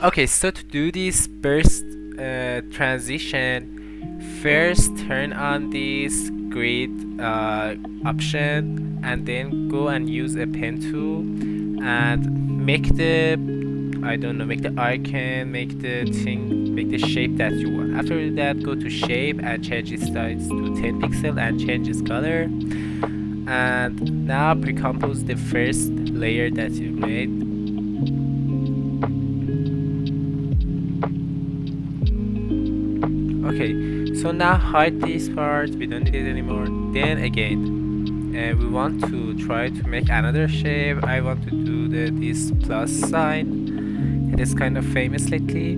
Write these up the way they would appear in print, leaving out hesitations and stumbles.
Okay, so to do this burst transition, first turn on this grid option and then go and use a pen tool and make the, I don't know, make the icon, make the thing, make the shape that you want. After that, go to shape and change its size to 10 pixel and change its color. And now pre-compose the first layer that you made. Okay, so now hide this part, we don't need it anymore. Then again, we want to try to make another shape. I want to do this plus sign. It is kind of famous lately.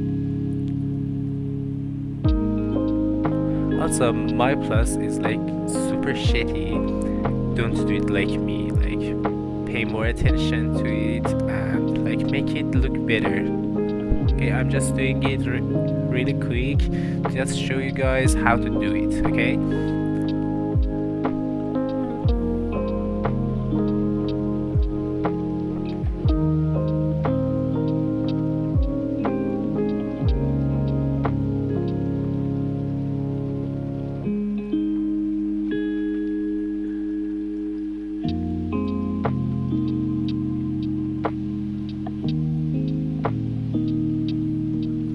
Also, my plus is like super shitty. Don't do it like me, like pay more attention to it and like make it look better. Okay, I'm just doing it really quick, just show you guys how to do it, okay?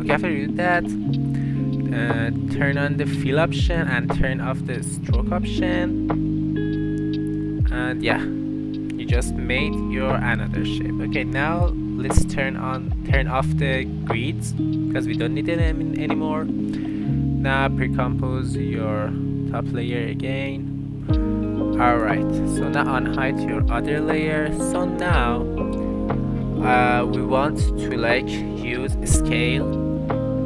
Okay, after you do that, turn on the fill option and turn off the stroke option, and yeah, you just made your another shape. Okay, now let's turn off the grids because we don't need it anymore. Now pre-compose your top layer again. Alright, so now unhide your other layer. So now we want to like use scale,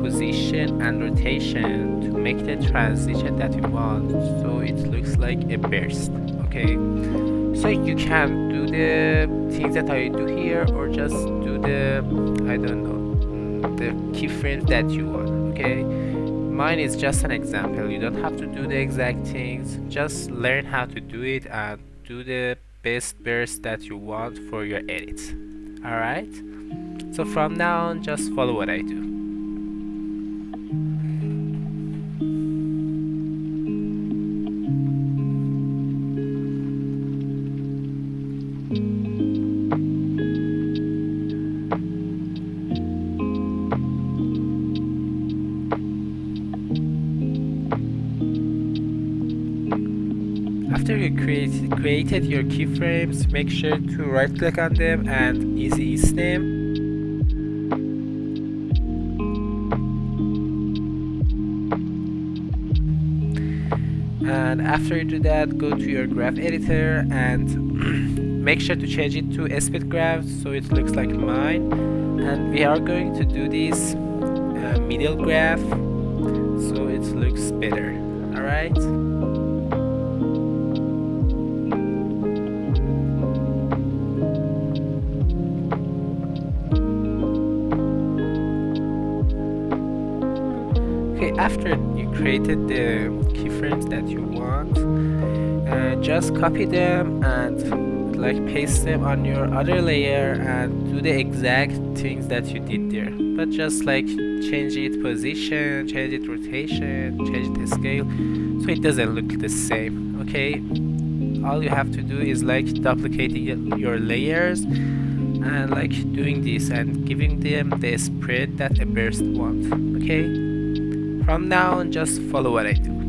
position and rotation to make the transition that we want so it looks like a burst. Okay, so you can do the things that I do here or just do the, I don't know, the keyframes that you want. Okay, mine is just an example. You don't have to do the exact things, just learn how to do it and do the best burst that you want for your edits. Alright, so from now on just follow what I do. After you created your keyframes, make sure to right click on them and easy ease them. And after you do that, go to your graph editor and make sure to change it to split graph so it looks like mine. And we are going to do this middle graph so it looks better. Alright? Okay, after you created the keyframes that you want, just copy them and like paste them on your other layer and do the exact things that you did there, but just like change it position, change it rotation, change the scale so it doesn't look the same. Okay, all you have to do is like duplicating your layers and like doing this and giving them the spread that a burst wants. Okay, from now on just follow what I do.